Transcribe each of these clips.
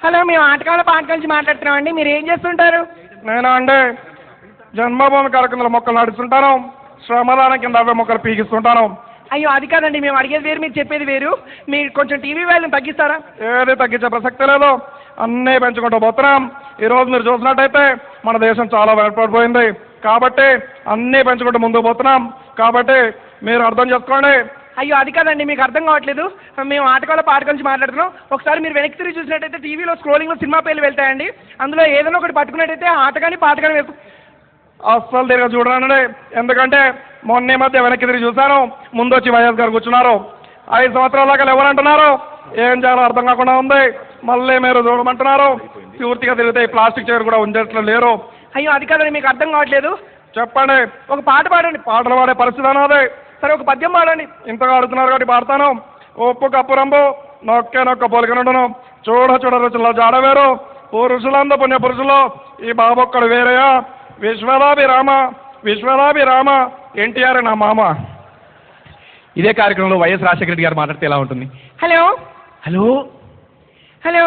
Hello, మేము ఆటకాల పాట నుంచి మాట్లాడుతున్నామండి. మీరు ఏం చేస్తుంటారు? నేనా అండి, జన్మభూమి కార్యక్రమాల మొక్కలు నడుస్తుంటాను, శ్రమదానం కింద అవే మొక్కలు పీకిస్తుంటాను. అయ్యో, అది కాదండి, మేము అడిగేది వేరు, మీరు చెప్పేది వేరు. మీరు కొంచెం టీవీ వాల్యూమ్ తగ్గిస్తారా? ఏది తగ్గించే ప్రసక్తి లేదు, అన్నీ పెంచుకుంటూ పోతున్నాం. ఈరోజు మీరు చూసినట్టయితే మన దేశం చాలా వెనకబడిపోయింది కాబట్టి అన్నీ పెంచుకుంటూ ముందుకు పోతున్నాం. కాబట్టి మీరు అర్థం చేసుకోండి. అయ్యో, అది కాదండి, మీకు అర్థం కావట్లేదు. మేము ఆటకాల పాట నుంచి మాట్లాడుతున్నాం. ఒకసారి మీరు వెనక్కి తిరిగి చూసినట్టయితే టీవీలో స్క్రోలింగ్లో సినిమా పేర్లు వెళ్తాయండి. అందులో ఏదైనా ఒకటి పట్టుకున్నట్టయితే ఆట కానీ పాట కానీ వేసు. అస్సలు తిరిగి చూడనండి, ఎందుకంటే మొన్న మధ్య వెనక్కి తిరిగి చూశాను, ముందు వచ్చి వైఎస్ గారు కూర్చున్నారు. 5 సంవత్సరాల దాకా ఎవరంటున్నారు, ఏం చేయాలో అర్థం కాకుండా ఉంది. మళ్ళీ మీరు చూడమంటున్నారు. పూర్తిగా తిరిగితే ఈ ప్లాస్టిక్ చైర్ కూడా ఉంచేట్లు లేరు. అయ్యో, అది కాదండి, మీకు అర్థం కావట్లేదు. చెప్పండి, ఒక పాట పాడండి. పాటలు పాడే పరిస్థితి అన్నది. సరే, ఒక పద్యం పాడండి. ఇంతగా అడుగుతున్నారు కాబట్టి పాడతాను. ఉప్పు కప్పు రంబు నొక్కే నొక్క పోలికనుండును, చూడ చూడ రుచుల్లో జాడవేరు, పురుషులందు పుణ్య పురుషులు ఈ బాబొక్కడు వేరేయా, విశ్వదాభిరామ విశ్వదాభిరామ ఎన్టీఆర్ నా మామ. ఇదే కార్యక్రమంలో వైఎస్ రాజశేఖర రెడ్డి గారు మాట్లాడితే ఎలా ఉంటుంది? హలో హలో హలో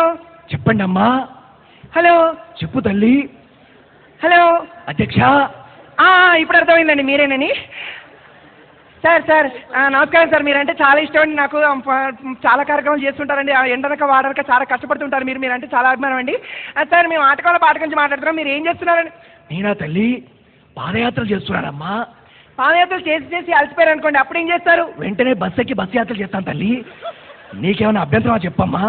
చెప్పండి అమ్మా. హలో చెప్పు తల్లి. హలో అధ్యక్ష. ఇప్పుడు అర్థమైందండి, మీరేనని. సార్ నమస్కారం సార్. మీరంటే చాలా ఇష్టం అండి నాకు. చాలా కార్యక్రమాలు చేస్తుంటారండి. ఎండనక వాడనక చాలా కష్టపడుతుంటారు. మీరంటే చాలా అభిమానం అండి. సార్, మేము ఆటకాల పాట గురించి మాట్లాడుతున్నాం. మీరు ఏం చేస్తున్నారండి? నేనా తల్లి, పాదయాత్రలు చేస్తున్నానమ్మా. పాదయాత్రలు చేసి అలసిపోయారు అనుకోండి, అప్పుడు ఏం చేస్తారు? వెంటనే బస్ ఎక్కి బస్ యాత్రలు చేస్తాను తల్లి. నీకేమైనా అభ్యంతరమా చెప్పమ్మా.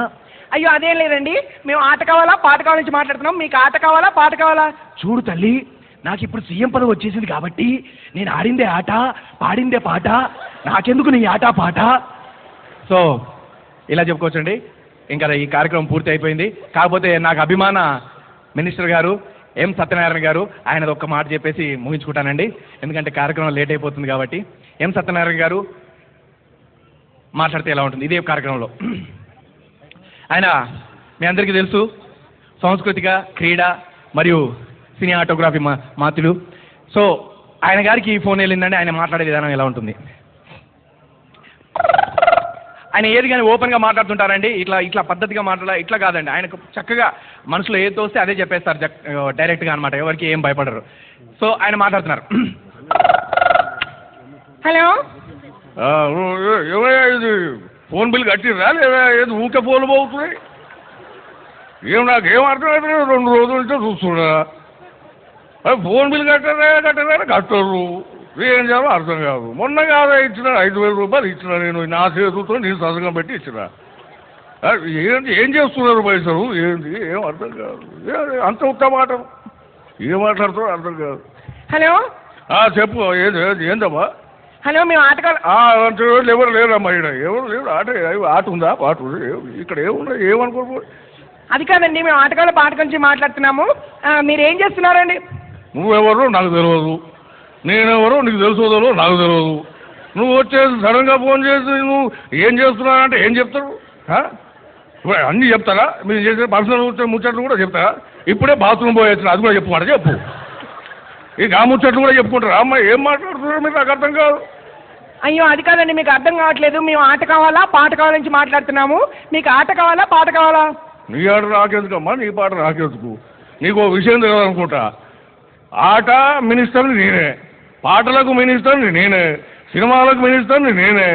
అయ్యో, అదేం లేదండి, మేము ఆట కావాలా పాట కావాల నుంచి మాట్లాడుతున్నాం. మీకు ఆట కావాలా పాట కావాలా? చూడు తల్లి, నాకు ఇప్పుడు సీఎం పదవి వచ్చేసింది కాబట్టి నేను ఆడిందే ఆట పాడిందే పాట, నాకెందుకు నీ ఆట పాట. సో ఇలా చెప్పుకోవచ్చండి. ఇంకా ఈ కార్యక్రమం పూర్తి అయిపోయింది. కాకపోతే నాకు అభిమాన మినిస్టర్ గారు ఎం సత్యనారాయణ గారు, ఆయనది ఒక్క మాట చెప్పేసి ముగించుకుంటానండి, ఎందుకంటే కార్యక్రమం లేట్ అయిపోతుంది కాబట్టి. ఎం సత్యనారాయణ గారు మాట్లాడితే ఎలా ఉంటుంది ఇదే కార్యక్రమంలో? ఆయన మీ అందరికీ తెలుసు, సాంస్కృతిక క్రీడా మరియు సినీ ఆటోగ్రఫీ మాతులు. సో ఆయన గారికి ఫోన్ వెళ్ళిందండి, ఆయన మాట్లాడే విధానం ఎలా ఉంటుంది? ఆయన ఏది కానీ ఓపెన్గా మాట్లాడుతుంటారండి. ఇట్లా పద్ధతిగా ఇట్లా కాదండి. ఆయనకు చక్కగా మనసులో ఏది తోస్తే అదే చెప్పేస్తారు డైరెక్ట్గా అనమాట. ఎవరికి ఏం భయపడరు. సో ఆయన మాట్లాడుతున్నారు. హలో, ఇది ఫోన్ బిల్ కట్టిరా లేదా? ఏది ఊకే ఫోన్లు పోతున్నాయి? నాకేం అర్థమైతే 2 రోజుల నుంచో చూస్తున్నా. ఫోన్ బిల్ కట్టరా కట్టరు, ఏం చేయాలో అర్థం కాదు. మొన్న కాదా ఇచ్చిన 5,000 రూపాయలు ఇచ్చిన, నేను నా చేతులతో నేను సంతకం పెట్టి ఇచ్చిన. ఏం చేస్తున్నారు పైసలు? ఏంటి ఏం అర్థం కాదు. అంత ఉత్త మాట ఏం మాట్లాడుతారో అర్థం కాదు. హలో చెప్పు, ఏందమ్మా? హలో, మేము ఆటకాల ఎవరు లేరమ్మా, ఎవరు లేరు. ఆట ఉందా? పాట ఉంది ఇక్కడ, ఏముందా? ఏమనుకోరు. అది కాదండి, మేము ఆటకాల పాట గురించి మాట్లాడుతున్నాము. మీరు ఏం చేస్తున్నారండి? నువ్వెవరు నాకు తెలియదు, నేనెవరో నీకు తెలుసుకోదో నాకు తెలియదు. నువ్వు వచ్చేసి సడన్గా ఫోన్ చేసి నువ్వు ఏం చేస్తున్నావంటే ఏం చెప్తారు? అన్నీ చెప్తారా? మీరు చేసే పర్సనల్ ముచ్చట్లు కూడా చెప్తారా? ఇప్పుడే బాత్రూమ్ పోయేసిన, అది కూడా చెప్పుమాట చెప్పు. ఇక ఆ ముచ్చట్లు కూడా చెప్పుకుంటారా? అమ్మ ఏం మాట్లాడుతున్నారు మీరు? నాకు అర్థం కాదు. అయ్యో, అది కాదండి, మీకు అర్థం కావట్లేదు. మేము ఆట కావాలా పాట కావాల నుంచి మాట్లాడుతున్నాము. మీకు ఆట కావాలా పాట కావాలా? నీ ఆట రాకెందుకమ్మా, నీ పాట రాకెందుకు? నీకు విషయం తెలియాలనుకుంటా. ఆట మినిస్టర్ని నేనే, పాటలకు మినిస్టర్ని నేనే, సినిమాలకు మినిస్టర్ని నేనే,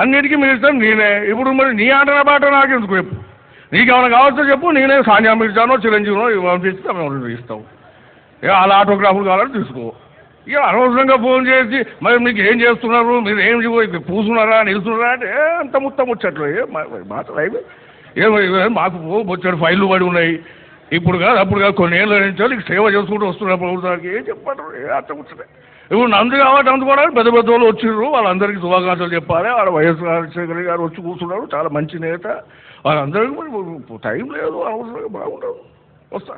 అన్నిటికీ మినిస్టర్ని నేనే. ఇప్పుడు మరి నీ ఆట నా పాట నాకెందుకు చెప్పు? నీకేమైనా కావాల్సో చెప్పు, నేనే సానియా మిర్జానో చిరంజీవినో పంపిస్తే ఇస్తావు. వాళ్ళ ఆటోగ్రాఫ్లు కావాలని తీసుకో. ఇక అనవసరంగా ఫోన్ చేసి మరి మీకు ఏం చేస్తున్నారు, మీరు ఏం పూసున్నారా నిలుస్తున్నారా అంటే అంత ముచ్చట్లు మాట్లాడే. మాకు వచ్చాడు ఫైళ్ళు పడి ఉన్నాయి. ఇప్పుడు కాదు అప్పుడు కాదు, కొన్ని ఏళ్ళ నుంచి నీకు సేవ చేసుకుంటూ వస్తున్నారు ప్రభుత్వానికి. ఏం చెప్పంటారు? అంత ముచ్చటే. ఇప్పుడు నందు కాబట్టి అందుకోవడానికి పెద్ద పెద్ద వాళ్ళు వచ్చిర్రు, వాళ్ళందరికీ శుభాకాంక్షలు చెప్పాలి. వాళ్ళ వైఎస్ రాజశేఖర గారు వచ్చి కూర్చున్నారు, చాలా మంచి నేత. వాళ్ళందరికీ టైం లేదు, అనవసరంగా బాగుండదు. వస్తా.